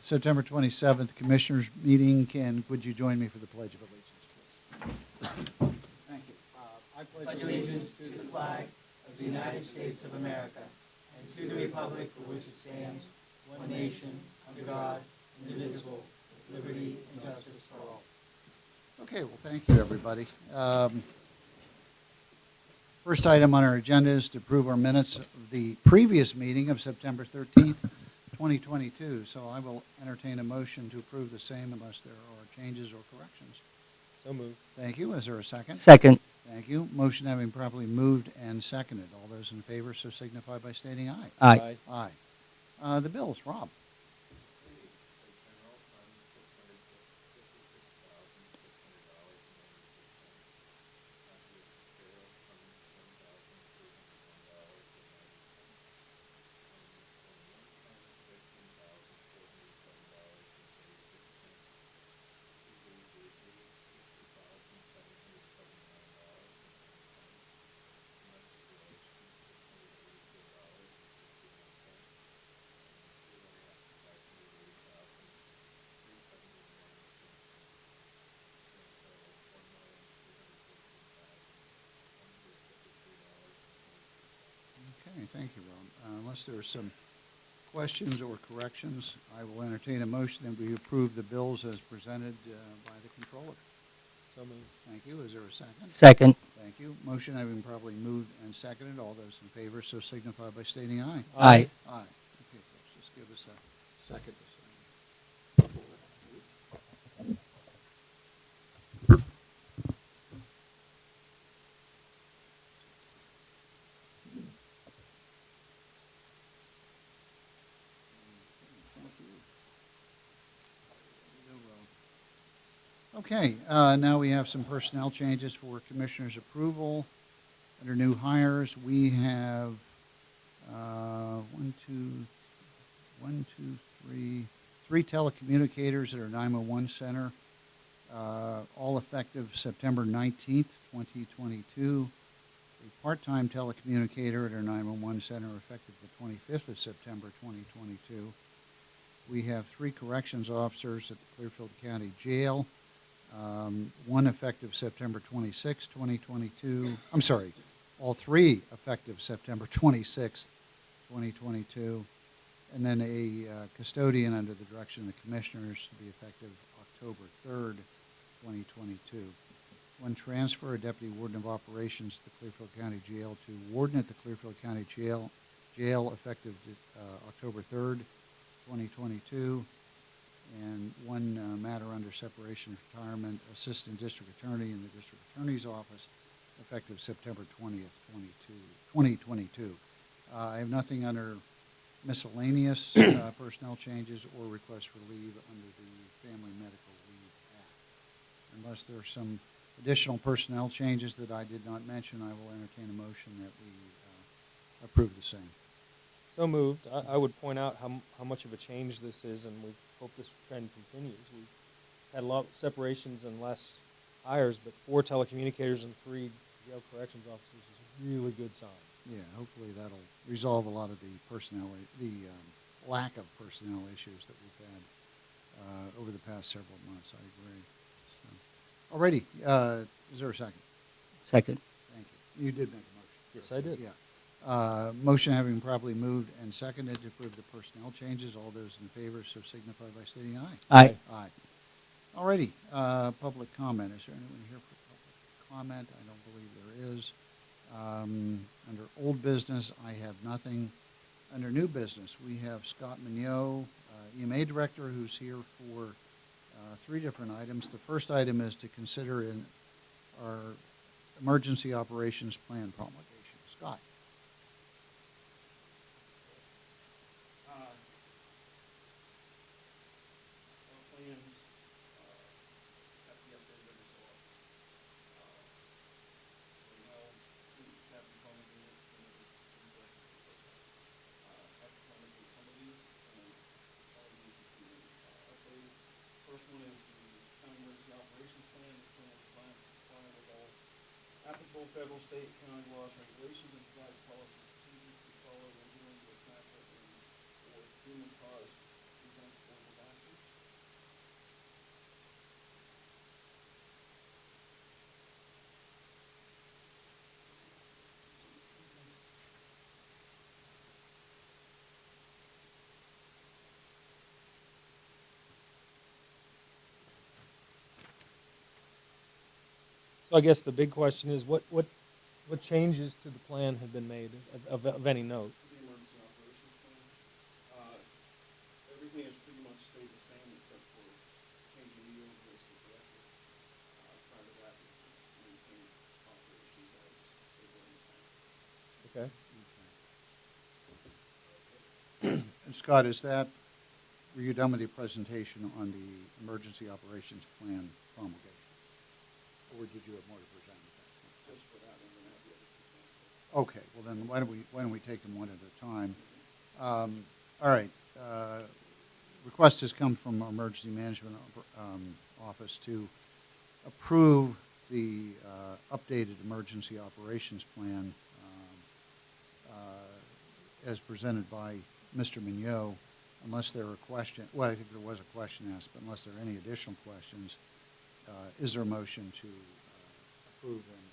September 27th Commissioners meeting. Would you join me for the Pledge of Allegiance, please? Thank you. I pledge allegiance to the flag of the United States of America and to the republic for which it stands, one nation, under God, indivisible, with liberty and justice for all. Okay, well, thank you, everybody. First item on our agenda is to approve our minutes of the previous meeting of September 13th, 2022. So I will entertain a motion to approve the same unless there are changes or corrections. So moved. Thank you. Is there a second? Second. Thank you. Motion having properly moved and seconded. All those in favor so signify by stating aye. Aye. Aye. The bills, Rob. Okay, thank you, Rob. Unless there are some questions or corrections, I will entertain a motion that we approve the bills as presented by the controller. So moved. Thank you. Is there a second? Second. Thank you. Motion having properly moved and seconded. All those in favor so signify by stating aye. Aye. Aye. Okay, folks, just give us a second. Okay, now we have some personnel changes for Commissioner's approval. Under new hires, we have three telecommunicators at our 911 center, all effective September 19th, 2022. A part-time telecommunicator at our 911 center effective the 25th of September 2022. We have three corrections officers at the Clearfield County Jail. One effective September 26, 2022. I'm sorry, all three effective September 26, 2022. And then a custodian under the direction of the commissioners to be effective October 3rd, 2022. One transfer, a deputy warden of operations at the Clearfield County Jail to warden at the Clearfield County Jail effective October 3rd, 2022. And one matter under separation of retirement, assistant district attorney in the district attorney's office, effective September 20th, 2022. I have nothing under miscellaneous personnel changes or requests for leave under the Family Medical Leave Act. Unless there are some additional personnel changes that I did not mention, I will entertain a motion that we approve the same. So moved. I would point out how much of a change this is, and we hope this trend continues. We've had a lot of separations and less hires, but 4 telecommunicators and 3 jail corrections officers is a really good sign. Yeah, hopefully that'll resolve a lot of the personnel, the lack of personnel issues that we've had over the past several months. I agree. So, alrighty, is there a second? Second. Thank you. You did make a motion. Yes, I did. Yeah. Motion having properly moved and seconded to approve the personnel changes. All those in favor so signify by stating aye. Aye. Aye. Alrighty, public comment. Is there anyone here for public comment? I don't believe there is. Under old business, I have nothing. Under new business, we have Scott Mignot, EMA Director, who's here for 3 different items. The first item is to consider in our emergency operations plan promulgation. Scott. First one is the county emergency operations plan. This plan is designed to comply with all applicable federal, state, county laws, regulations, and provides policy procedures to follow when dealing with natural or human-caused events So I guess the big question is, what changes to the plan have been made of any note? The emergency operations plan, everything has pretty much stayed the same except for changing the overlays to director. Prior to that, we maintained operations as they were in the past. Okay. And Scott, were you done with your presentation on the emergency operations plan promulgation? Or did you have more to present at that point? Just for that, and then have the other two plans. Okay, well then, why don't we take them one at a time? All right, request has come from our emergency management office to approve the updated emergency operations plan as presented by Mr. Mignot, unless there are questions. Well, I think there was a question asked, but unless there are any additional questions, is there a motion to approve and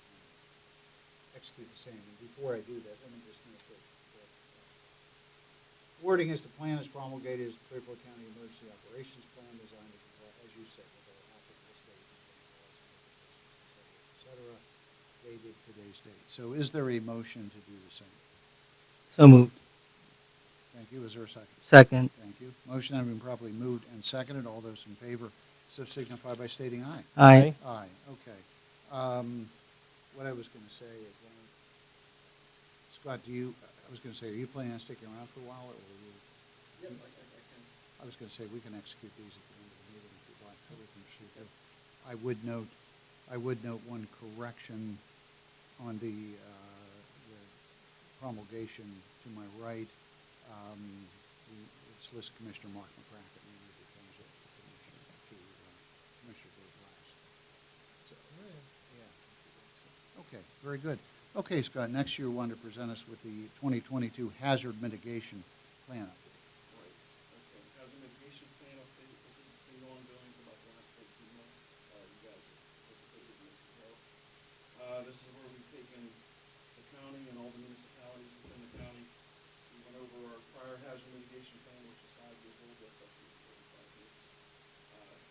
execute the same? And before I do that, let me just note that wording is the plan is promulgated as the Clearfield County Emergency Operations Plan designed to comply, as you said, with all applicable state and federal laws, et cetera, dated today's date. So is there a motion to do the same? So moved. Thank you. Is there a second? Second. Thank you. Motion having been properly moved and seconded. All those in favor, so signify by stating aye. Aye. Aye, okay. What I was going to say is, Scott, I was going to say, are you planning on sticking around for a while, or will you? Yep, I can. I was going to say, we can execute these at the end of the meeting if you'd like, so we can proceed. I would note one correction on the promulgation to my right. It's list Commissioner Mark McCracken, we need to change that to Commissioner Dave Glass. So, yeah. Okay, very good. Okay, Scott, next you want to present us with the 2022 hazard mitigation plan update. Right, okay. Hazard mitigation plan update, this has been ongoing for about the last 14 months. You guys have participated in this as well. This is where we've taken the county and all the municipalities within the county. We went over our prior hazard mitigation plan, which is 5 years old, that's up to 35 years.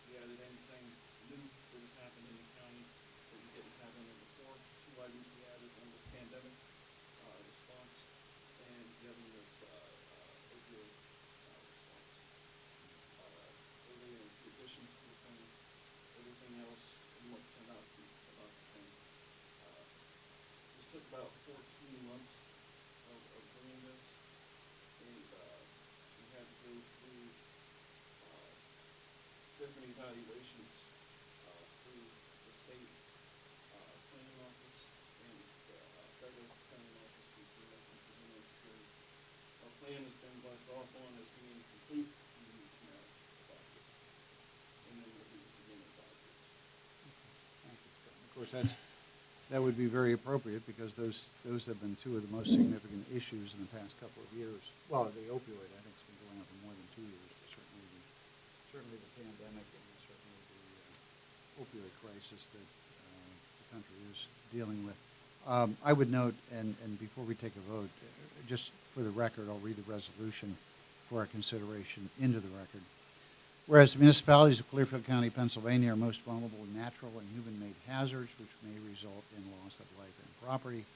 We added anything new that has happened in the county that we didn't have in there before. 2 items we added, one was pandemic response, and the other was opioid response. Those are the additions to the plan. Everything else pretty much turned out to be about the same. This took about 14 months of doing this, and we had to go through different evaluations through the state planning office and federal planning office to make improvement security. Our plan has been blessed off on as being complete, and we need to now adopt it. And then we'll do this again in 5 years. Thank you. Of course, that would be very appropriate because those have been two of the most significant issues in the past couple of years. Well, the opioid, I think, has been going on for more than 2 years, but certainly the pandemic and certainly the opioid crisis that the country is dealing with. I would note, and before we take a vote, just for the record, I'll read the resolution for our consideration into the record. Whereas the municipalities of Clearfield County, Pennsylvania are most vulnerable to natural and human-made hazards which may result in loss of life and property,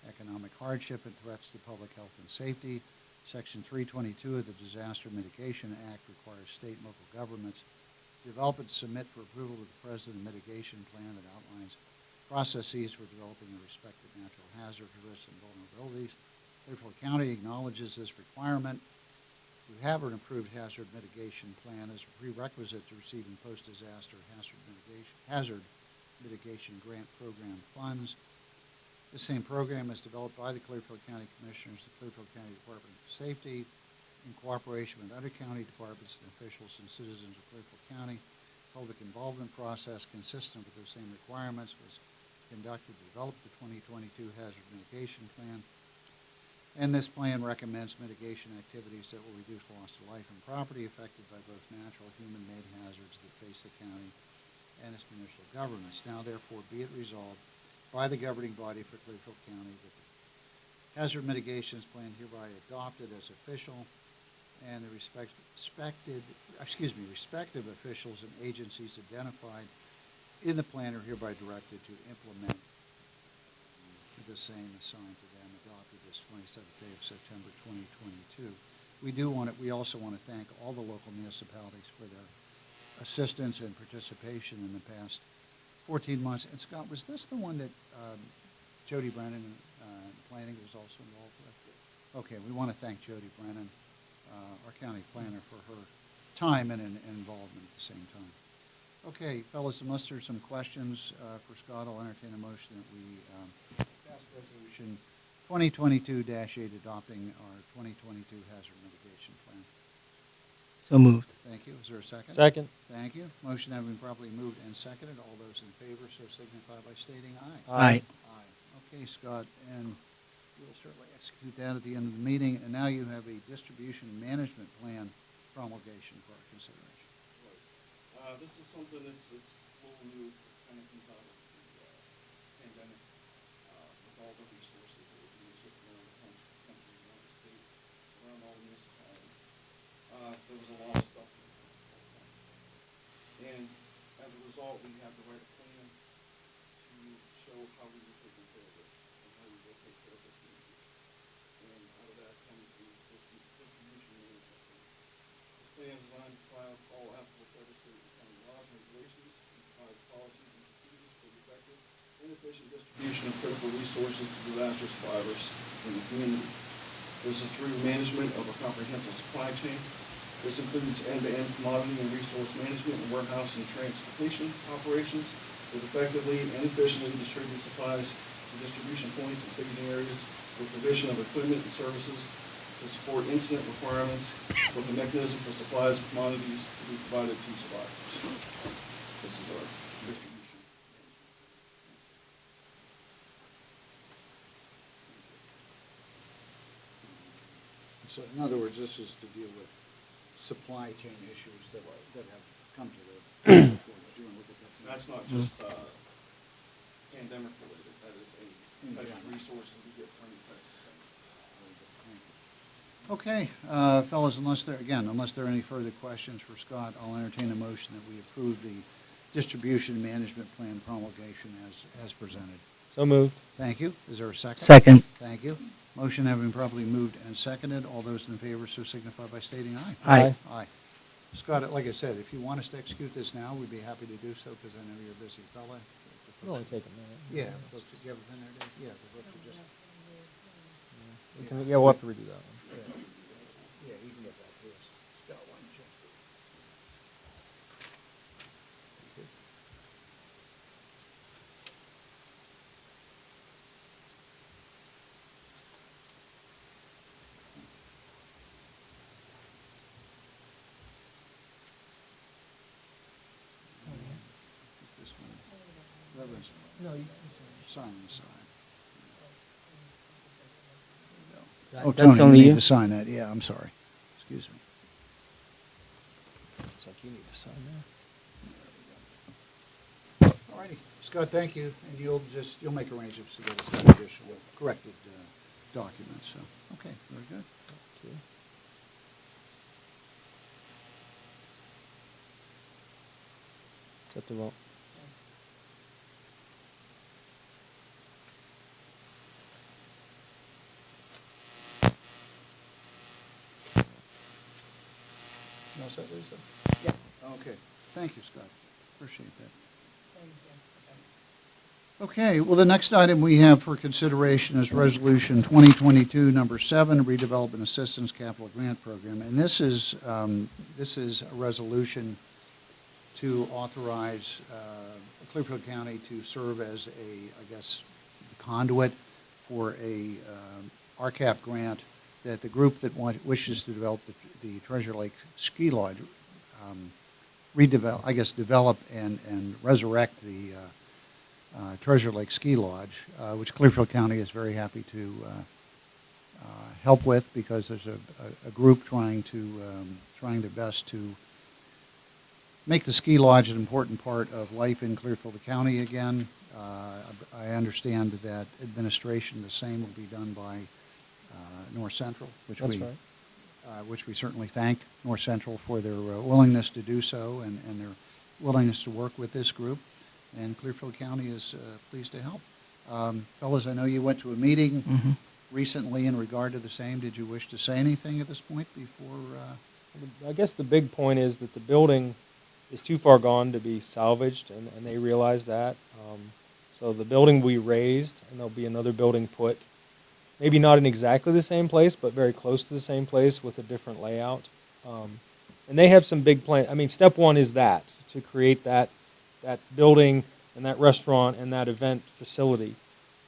economic hardship, and threats to public health and safety. Section 322 of the Disaster Mitigation Act requires state and local governments to develop and submit for approval to the President a mitigation plan that outlines processes for developing a respective natural hazard risks and vulnerabilities. Clearfield County acknowledges this requirement. To have an approved hazard mitigation plan as a prerequisite to receiving post-disaster hazard mitigation grant program funds. The same program is developed by the Clearfield County Commissioners, the Clearfield County Department of Safety, in cooperation with other county departments and officials and citizens of Clearfield County. Public involvement process consistent with those same requirements was conducted to develop the 2022 hazard mitigation plan. And this plan recommends mitigation activities that will reduce loss to life and property affected by both natural and human-made hazards that face the county and its municipal governments. Now, therefore, be it resolved by the governing body for Clearfield County that the hazard mitigations plan hereby adopted as official, and the respective officials and agencies identified in the plan are hereby directed to implement the same assigned to them adopted this 27th day of September 2022. We also want to thank all the local municipalities for their assistance and participation in the past 14 months. And Scott, was this the one that Jody Brennan, planning, was also involved with? Okay, we want to thank Jody Brennan, our county planner, for her time and involvement at the same time. Okay, fellas, unless there's some questions for Scott, I'll entertain a motion that we pass resolution 2022-8 adopting our 2022 hazard mitigation plan. So moved. Thank you. Is there a second? Second. Thank you. Motion having been properly moved and seconded. All those in favor so signify by stating aye. Aye. Aye. Okay, Scott, and we'll certainly execute that at the end of the meeting. And now you have a distribution management plan promulgation for our consideration. Right. This is something it's a little new, kind of comes out of the pandemic, with all the resources that are being shipped around the country, around the state, around all the municipalities. There was a lot of stuff. And as a result, we have to write a plan to show how we were taking care of this and how we will take care of this in the future. And out of that comes the distribution management plan. This plan is designed to comply with all applicable federal, state, and county laws and regulations, and provides policies and procedures for the effective and efficient distribution of critical resources to disaster survivors in the community. This is through management of a comprehensive supply chain. This includes end-to-end commodity and resource management and warehouse and transportation operations that effectively and efficiently distribute supplies to distribution points and staging areas with provision of equipment and services to support incident requirements with a mechanism for supplies and commodities to be provided to survivors. This is our distribution management. So in other words, this is to deal with supply chain issues that have come to the fore. Do you want to look at that? That's not just pandemic related, that is a type of resources we get from the type of thing. Okay, fellas, unless there are any further questions for Scott, I'll entertain a motion that we approve the distribution management plan promulgation as presented. So moved. Thank you. Is there a second? Second. Thank you. Motion having properly moved and seconded. All those in favor so signify by stating aye. Aye. Aye. Scott, like I said, if you want us to execute this now, we'd be happy to do so because I know you're a busy fella. It'll only take a minute. Yeah, folks, do you have a pen there, Dave? Yeah, the folks are just, Yeah, we'll have to redo that one. yeah, you can get that to us. Scott, why don't you? This one. Reverend's No, you sign on the side. There can you go. Oh, That's Tony, only you need you? to sign that. Yeah, I'm sorry. Excuse me. Looks like you need to sign All righty. Scott, thank you. And you'll make arrangements to get us that additional corrected documents. So, okay, very good. that. Got the vote. You all set, Lisa? Yeah. Okay. Thank you, Scott. Appreciate that. Okay, well, the next item we have for consideration is Resolution 2022, number 7, Redevelopment Assistance Capital Grant Program. And this is a resolution to authorize Clearfield County to serve as conduit for a RCAP grant that the group that wishes to develop the Treasure Lake Ski Lodge develop and resurrect the Treasure Lake Ski Lodge, which Clearfield County is very happy to help with because there's a group trying their best to make the ski lodge an important part of life in Clearfield County again. I understand that administration, the same will be done by North Central, which That's we right. which we certainly thank North Central for their willingness to do so and their willingness to work with this group. and Clearfield County is pleased to help. Fellas, I know you went to a meeting recently in regard to the same. Did you wish to say anything at this point before? I guess the big point is that the building is too far gone to be salvaged, and they realize that. So the building we raised, and there'll be another building put, maybe not in exactly the same place, but very close to the same place with a different layout. And they have some big plans. I mean, step one is that, to create that building and that restaurant and that event facility.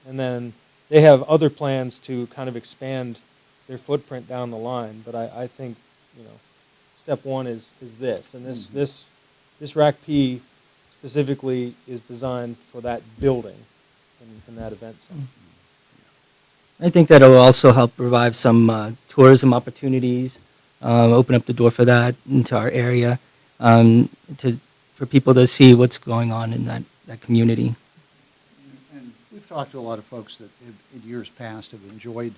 And then they have other plans to kind of expand their footprint down the line. But I think, step one is this. And this Rack P specifically is designed for that building and that event center. I think that'll also help revive some tourism opportunities, open up the door for that into our area, for people to see what's going on in that community. And we've talked to a lot of folks that in years past have enjoyed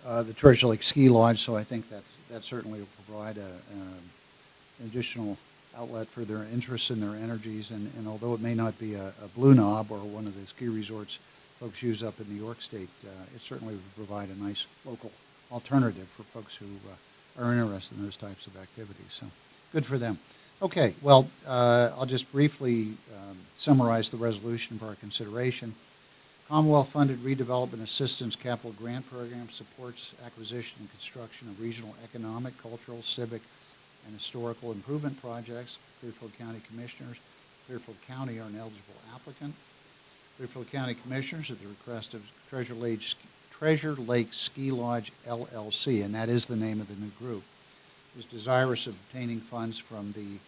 the Treasure Lake Ski Lodge, so I think that certainly will provide an additional outlet for their interests and their energies. And although it may not be a Blue Knob or one of the ski resorts folks use up in New York State, it certainly would provide a nice local alternative for folks who are interested in those types of activities. So good for them. Okay, well, I'll just briefly summarize the resolution for our consideration. Commonwealth-funded redevelopment assistance capital grant program supports acquisition and construction of regional economic, cultural, civic, and historical improvement projects. Clearfield County Commissioners. Clearfield County are an eligible applicant. Clearfield County Commissioners, at the request of Treasure Lake Ski Lodge LLC, and that is the name of the new group, is desirous of obtaining funds from the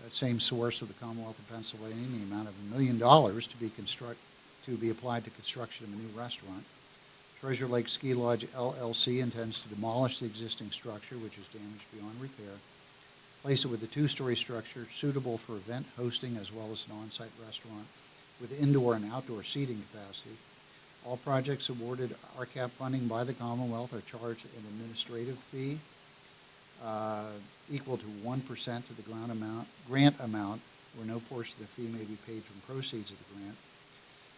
same source of the Commonwealth of Pennsylvania in the amount of $1 million to be applied to construction of a new restaurant. Treasure Lake Ski Lodge LLC intends to demolish the existing structure, which is damaged beyond repair, place it with a two-story structure suitable for event hosting as well as an on-site restaurant with indoor and outdoor seating capacity. All projects awarded RCAP funding by the Commonwealth are charged an administrative fee equal to 1% of the grant amount, where no portion of the fee may be paid from proceeds of the grant.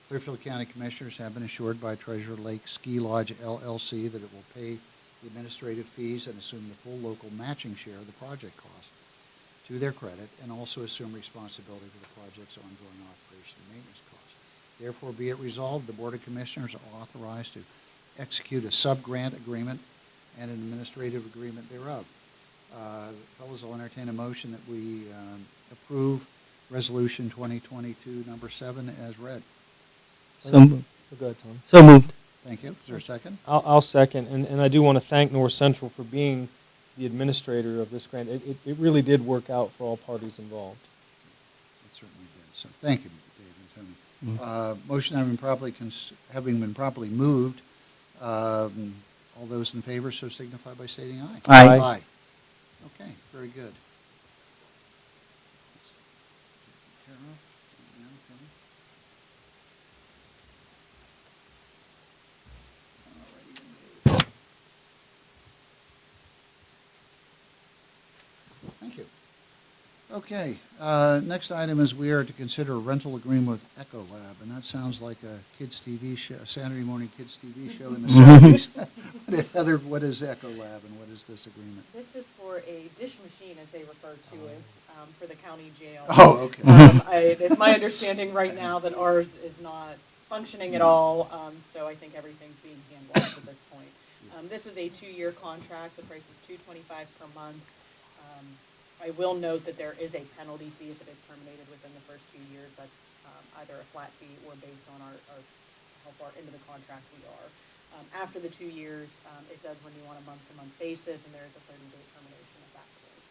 Clearfield County Commissioners have been assured by Treasure Lake Ski Lodge LLC that it will pay the administrative fees and assume the full local matching share of the project cost to their credit, and also assume responsibility for the project's ongoing operation and maintenance costs. Therefore, be it resolved, the Board of Commissioners are authorized to execute a sub-grant agreement and an administrative agreement thereof. Fellows, I'll entertain a motion that we approve Resolution 2022, number 7, as read. So moved. Go ahead, Tom. So moved. Thank you. Is there a second? I'll second, and I do want to thank North Central for being the administrator of this grant. It really did work out for all parties involved. It certainly did. So thank you, Dave and Tony. Motion having been properly moved, all those in favor so signify by stating aye. Aye. Okay, very good. Thank you. Okay, next item is we are to consider a rental agreement with Echo Lab, and that sounds like a kids' TV show, a Saturday morning kids' TV show in the 70s. Heather, what is Echo Lab and what is this agreement? This is for a dish machine, as they refer to it, for the county jail. Oh, okay. It's my understanding right now that ours is not functioning at all, so I think everything's being handled at this point. This is a 2-year contract. The price is $225 per month. I will note that there is a penalty fee if it is terminated within the first 2 years. That's either a flat fee or based on how far into the contract we are. After the 2 years, it does renew on a month-to-month basis, and there is a 30-day termination at that point.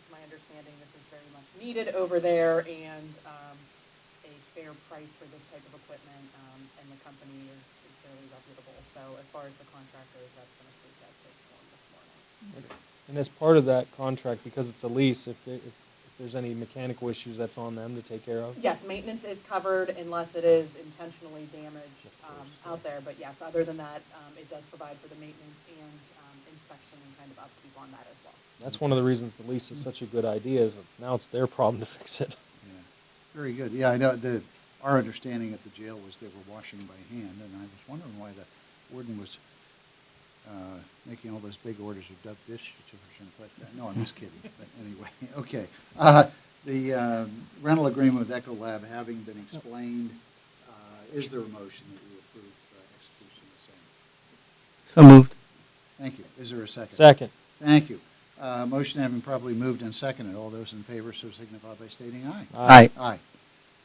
It's my understanding this is very much needed over there, and a fair price for this type of equipment, and the company is fairly reputable. So as far as the contract goes, that's been approved as this form this morning. And as part of that contract, because it's a lease, if there's any mechanical issues, that's on them to take care of? Yes, maintenance is covered unless it is intentionally damaged out there. But yes, other than that, it does provide for the maintenance and inspection and kind of upkeep on that as well. That's one of the reasons the lease is such a good idea, is now it's their problem to fix it. Yeah. Very good. Yeah, I know our understanding at the jail was they were washing by hand, and I was wondering why the warden was making all those big orders of Dove dish detergent, but no, I'm just kidding. But anyway, okay. The rental agreement with Ecolab having been explained, is there a motion that we approve execution of the same? So moved. Thank you. Is there a second? Second. Thank you. Motion having properly moved and seconded. All those in favor so signify by stating aye. Aye. Aye.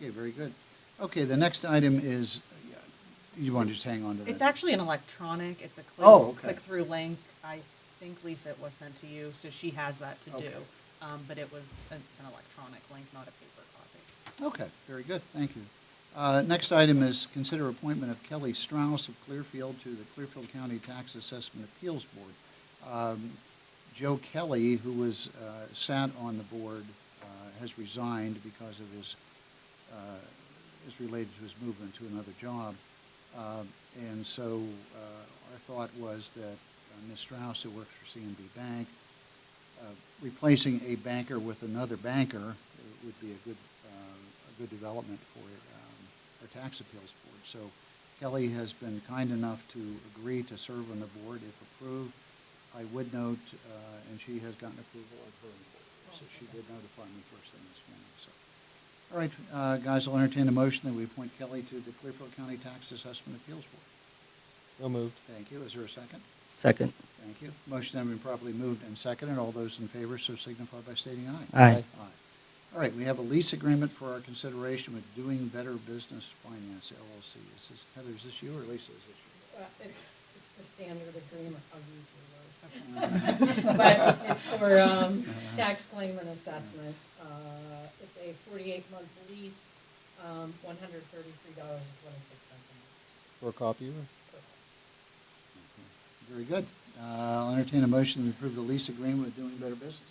Okay, very good. Okay, the next item is, you want to just hang on to that? It's actually an electronic, it's a Oh, okay. click-through link. I think, Lisa, it was sent to you, so she has that to do. Okay. But it's an electronic link, not a paper copy. Okay, very good, thank you. Next item is consider appointment of Kelly Strauss of Clearfield to the Clearfield County Tax Assessment Appeals Board. Joe Kelly, who was sat on the board, has resigned because of his, is related to his movement to another job. And so our thought was that Ms. Strauss, who works for C&B Bank, replacing a banker with another banker would be a good development for our tax appeals board. So Kelly has been kind enough to agree to serve on the board if approved. I would note, and she has gotten approval of her employer, so she did notify me first thing this morning. So, all right, guys, I'll entertain a motion that we appoint Kelly to the Clearfield County Tax Assessment Appeals Board. So moved. Thank you. Is there a second? Second. Thank you. Motion has been properly moved and seconded. All those in favor so signify by stating aye. Aye. Aye. All right, we have a lease agreement for our consideration with Doing Better Business Finance LLC. Heather, is this you or Lisa? Is this you? It's the standard agreement, I'll use your words. But it's for tax claim and assessment. It's a 48-month lease, $133.26 a month. For a copy? Very good. I'll entertain a motion to approve the lease agreement with Doing Better Business.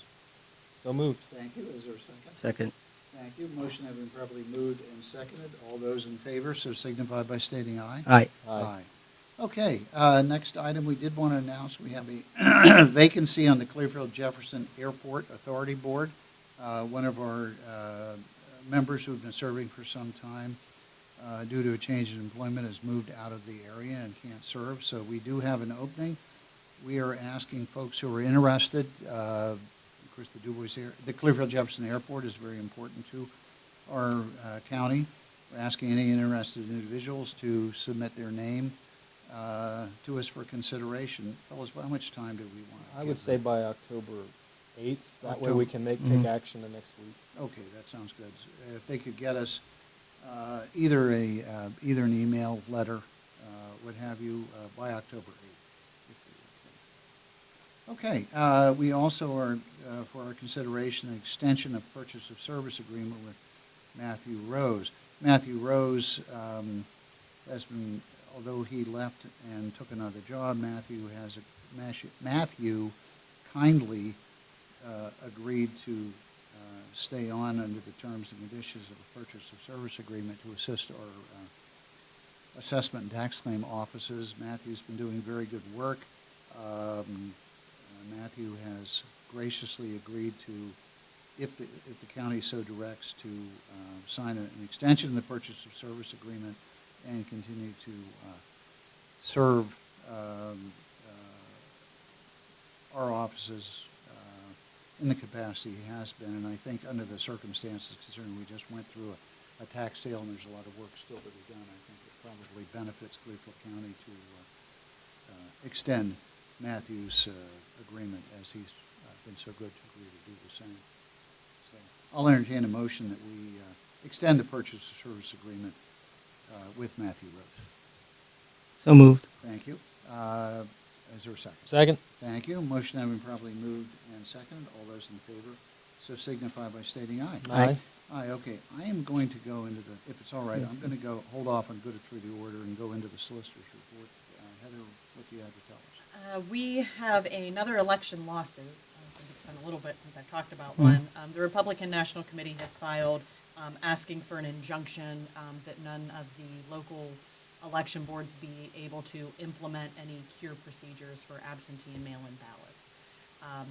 So moved. Thank you. Is there a second? Second. Thank you. Motion has been properly moved and seconded. All those in favor so signify by stating aye. Aye. Aye. Okay, next item, we did want to announce we have a vacancy on the Clearfield Jefferson Airport Authority Board. One of our members who have been serving for some time due to a change in employment has moved out of the area and can't serve, so we do have an opening. We are asking folks who are interested, of course the Clearfield Jefferson Airport is very important to our county. We're asking any interested individuals to submit their name to us for consideration. Fellas, how much time do we want? I would say by October 8th. That way October. we can take action the next week. Okay, that sounds good. If they could get us either an email, letter, what have you, by October 8th. Okay, we also are, for our consideration, an extension of purchase of service agreement with Matthew Rose. Matthew Rose has been, although he left and took another job, Matthew kindly agreed to stay on under the terms and conditions of a purchase of service agreement to assist our assessment and tax claim offices. Matthew's been doing very good work. Matthew has graciously agreed to, if the county so directs, to sign an extension of the purchase of service agreement and continue to serve our offices in the capacity he has been. And I think under the circumstances considering we just went through a tax sale and there's a lot of work still to be done, I think it probably benefits Clearfield County to extend Matthew's agreement, as he's been so good to agree to do the same. So I'll entertain a motion that we extend the purchase of service agreement with Matthew Rose. So moved. Thank you. Is there a second? Second? Thank you. Motion having properly moved and seconded. All those in favor so signify by stating aye. Aye. Aye, okay. I am going to go into the, if it's all right, I'm going to go, hold off and go through the order and go into the solicitor's report. Heather, what do you have to tell us? We have another election lawsuit. I think it's been a little bit since I've talked about one. The Republican National Committee has filed asking for an injunction that none of the local election boards be able to implement any cure procedures for absentee and mail-in ballots.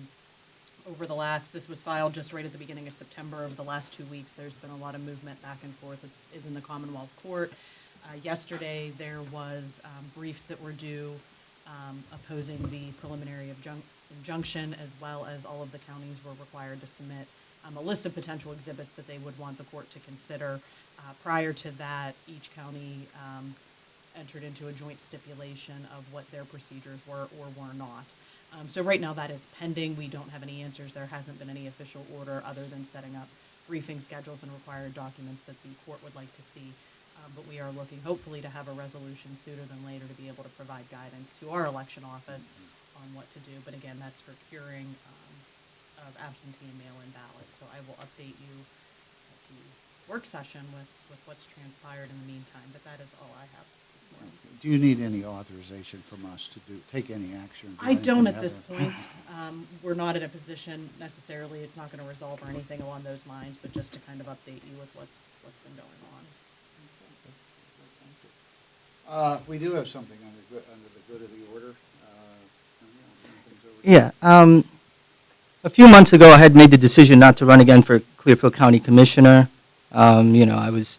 over the last, this was filed just right at the beginning of September. Over the last 2 weeks, there's been a lot of movement back and forth. It is in the Commonwealth Court. Yesterday, there was briefs that were due opposing the preliminary injunction, as well as all of the counties were required to submit a list of potential exhibits that they would want the court to consider. Prior to that, each county entered into a joint stipulation of what their procedures were or were not. So right now that is pending. We don't have any answers. There hasn't been any official order other than setting up briefing schedules and required documents that the court would like to see. But we are looking hopefully to have a resolution sooner than later to be able to provide guidance to our election office on what to do. But again, that's for curing of absentee and mail-in ballots. So I will update you at the work session with what's transpired in the meantime. But that is all I have this morning. Do you need any authorization from us to take any action? I don't at this point. We're not in a position necessarily, it's not going to resolve or anything along those lines, but just to kind of update you with what's been going on. We do have something under the good of the order. Yeah. A few months ago, I had made the decision not to run again for Clearfield County Commissioner. I was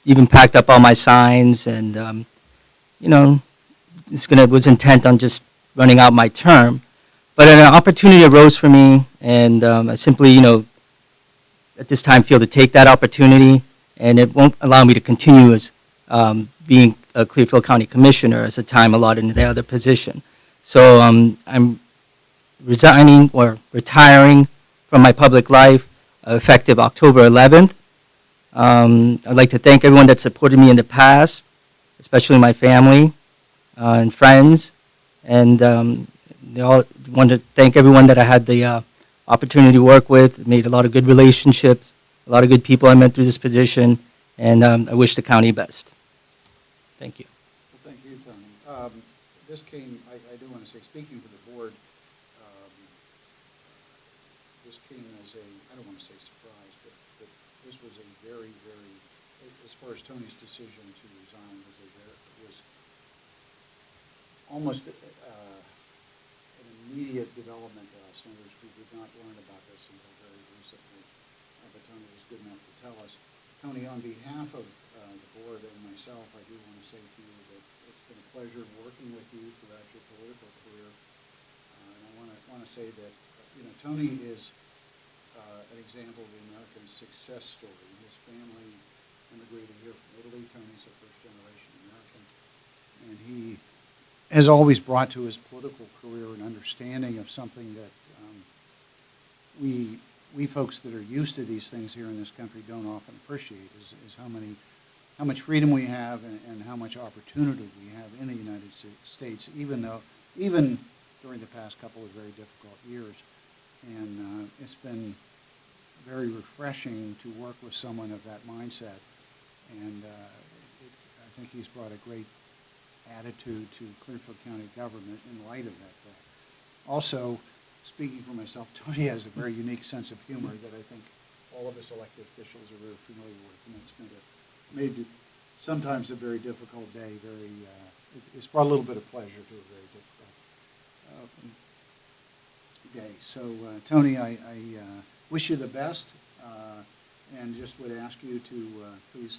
even packed up all my signs, and was intent on just running out my term. But an opportunity arose for me, and I simply, at this time, feel to take that opportunity, and it won't allow me to continue as being a Clearfield County Commissioner as the time allotted in the other position. So I'm resigning or retiring from my public life effective October 11th. I'd like to thank everyone that supported me in the past, especially my family and friends, and want to thank everyone that I had the opportunity to work with. Made a lot of good relationships, a lot of good people I met through this position, and I wish the county best. Thank you. Well, thank you, Tony. This came, I do want to say, speaking to the board, this came as a, I don't want to say surprise, but this was a very, very, as far as Tony's decision to resign, was almost an immediate development to us. In other words, we did not learn about this until very recently, but Tony was good enough to tell us. Tony, on behalf of the board and myself, I do want to say to you that it's been a pleasure working with you throughout your political career. And I want to say that, Tony is an example of the American success story. His family immigrated here from Italy. Tony's a first-generation American. And he has always brought to his political career an understanding of something that we folks that are used to these things here in this country don't often appreciate, is how much freedom we have and how much opportunity we have in the United States, even during the past couple of very difficult years. And it's been very refreshing to work with someone of that mindset. And I think he's brought a great attitude to Clearfield County government in light of that fact. Also, speaking for myself, Tony has a very unique sense of humor that I think all of us elected officials are very familiar with, and it's made it sometimes a very difficult day. It's brought a little bit of pleasure to a very difficult day. So, Tony, I wish you the best, and just would ask you to please,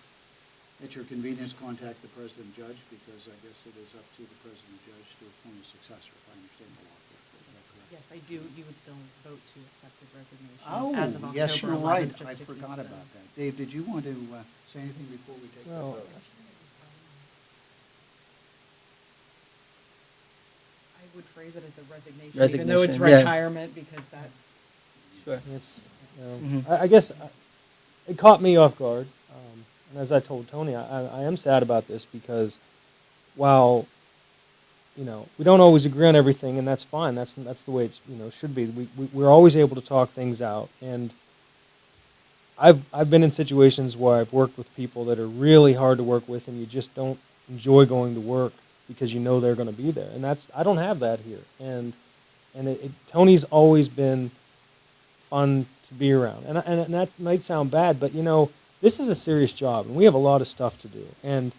at your convenience, contact the President Judge, because I guess it is up to the President Judge to appoint a successor, if I understand the law correctly. Is that correct? Yes, I do. You would still vote to accept his resignation Oh, as of October 11th. yes, you're right. just I if you forgot could, about that. Dave, did you want to say anything before we take the No. vote? I would phrase it as a resignation, even though it's Resignation, yeah. retirement, because that's, Sure. It's, Mhm. I guess it caught me off guard. And as I told Tony, I am sad about this because while, we don't always agree on everything, and that's fine. That's the way it, should be. We're always able to talk things out. And I've been in situations where I've worked with people that are really hard to work with, and you just don't enjoy going to work because you know they're going to be there. And I don't have that here. And Tony's always been fun to be around. And that might sound bad, but this is a serious job, and we have a lot of stuff to do. And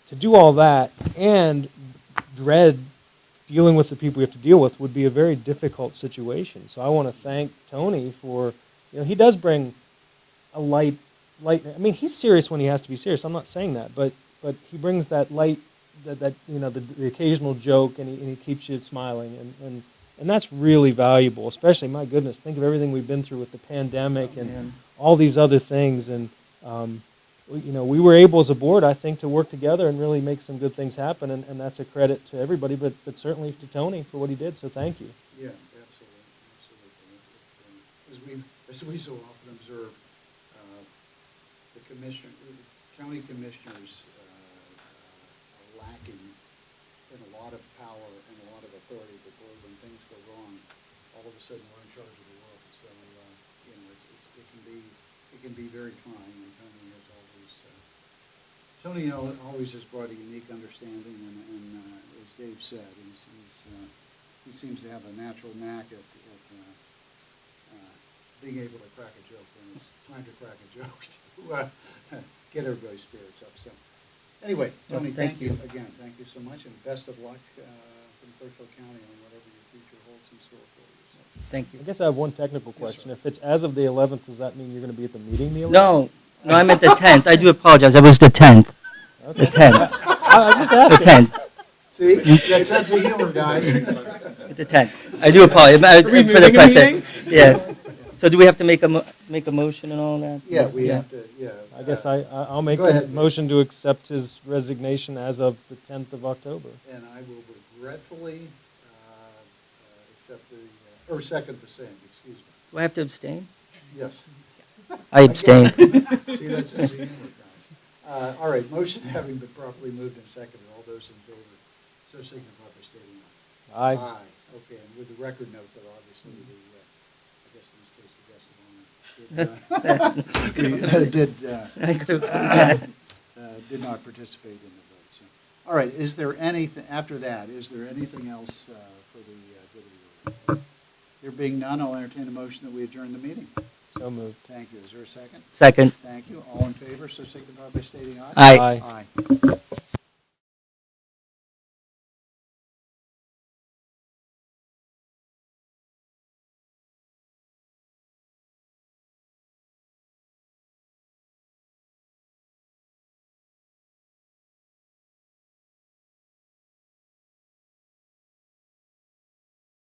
to do all that and dread dealing with the people we have to deal with would be a very difficult situation. So I want to thank Tony for, he does bring a light, I mean, he's serious when he has to be serious. I'm not saying that, but he brings that light, the occasional joke, and he keeps you smiling, and that's really valuable. Especially, my goodness, think of everything we've been through with the pandemic and all these other things, and we were able as a board, I think, to work together and really make some good things happen, and that's a credit to everybody, but certainly to Tony for what he did. So thank you. Yeah, absolutely. As we so often observe, the county commissioners are lacking in a lot of power and a lot of authority, but boy, when things go wrong, all of a sudden we're in charge of the world. So, it can be very trying, and Tony always has brought a unique understanding, and as Dave said, he seems to have a natural knack at being able to crack a joke when it's time to crack a joke to get everybody's spirits up. So, anyway, Tony, thank you again. Thank you so much, and best of luck from Clearfield County on whatever your future holds in store for you. So. Thank you. I guess I have one technical question. If it's as of the 11th, does that mean you're going to be at the meeting the 11th? No, I meant the 10th. I do apologize. It was the 10th. Okay. The 10th. I just asked The 10th. See, that sense of humor, guys. The 10th. I do apologize. For the precedent. Yeah. So do we have to make a motion and all that? Yeah, we have to. Yeah. I guess I'll make Go a ahead. motion to accept his resignation as of the 10th of October. And I will regretfully accept or second the same. Excuse me. Do I have to abstain? Yes. I abstain. See, that sense of humor, guys. All right, motion having been properly moved and seconded. All those in favor, so signify by stating aye. Aye. Okay, and with the record note that obviously I guess in this case the guest of honor did not participate in the vote. So. All right, is there anything, after that, is there anything else for the good of the order? There being none, I'll entertain a motion that we adjourn the meeting. So moved. Thank you. Is there a second? Second. Thank you. All in favor, so signify by stating aye. Aye. Aye. Aye.